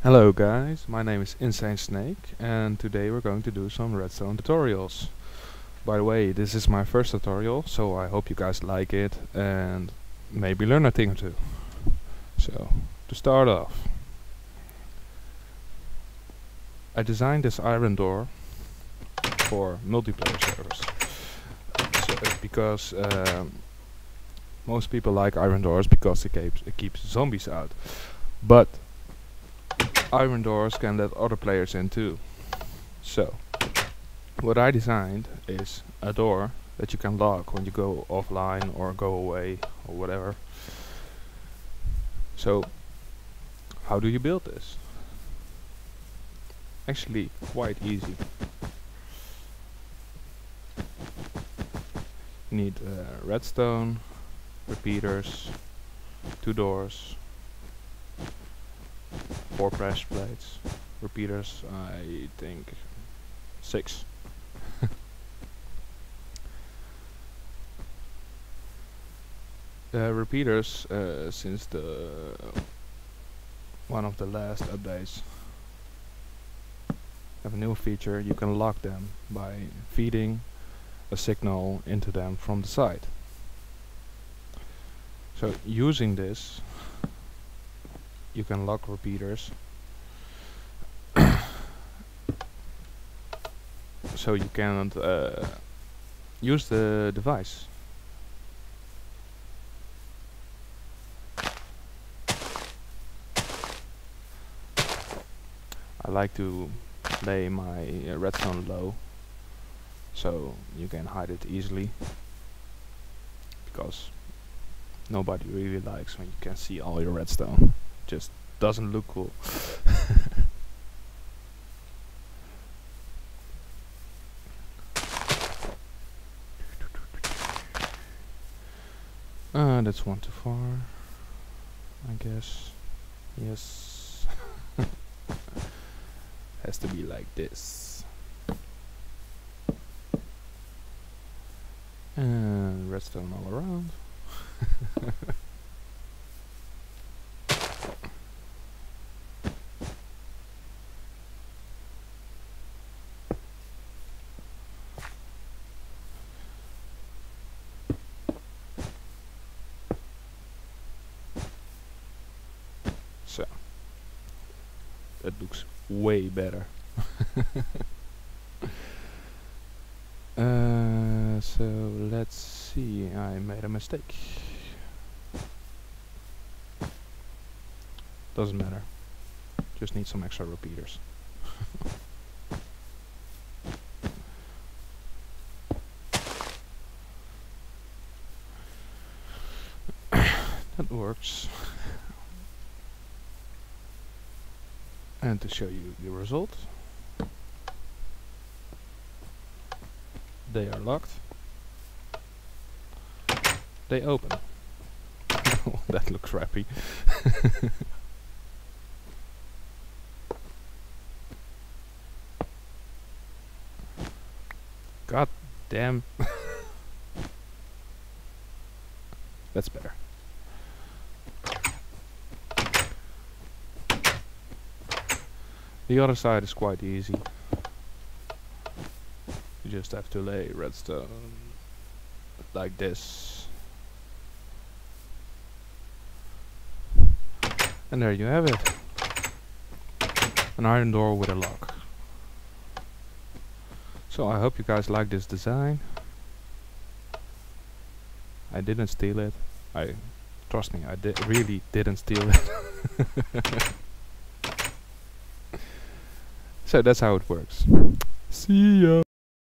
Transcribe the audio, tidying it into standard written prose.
Hello guys, my name is Insane Snake and today we're going to do some redstone tutorials. By the way, this is my first tutorial, so I hope you guys like it and maybe learn a thing or two. So, to start off, I designed this iron door for multiplayer servers. Because most people like iron doors because it keeps zombies out. But iron doors can let other players in too. So, what I designed is a door that you can lock when you go offline or go away or whatever. So, how do you build this? Actually, quite easy. You need redstone, repeaters, 2 doors, 4 pressure plates, repeaters, I think 6. Repeaters, since one of the last updates, have a new feature. You can lock them by feeding a signal into them from the side. So using this, you can lock repeaters so you can't use the device. I like to lay my redstone low so you can hide it easily, because nobody really likes when you can see all your redstone. Just doesn't look cool. That's one too far, I guess. Yes. Has to be like this. And redstone all around. So, that looks way better. So let's see, I made a mistake. Doesn't matter, just need some extra repeaters. That works. And to show you the result, they are locked. They open. That looks crappy. God damn. That's better. The other side is quite easy. You just have to lay redstone like this. And there you have it. An iron door with a lock. So I hope you guys like this design. I didn't steal it. Trust me, I really didn't steal it. So that's how it works. See ya!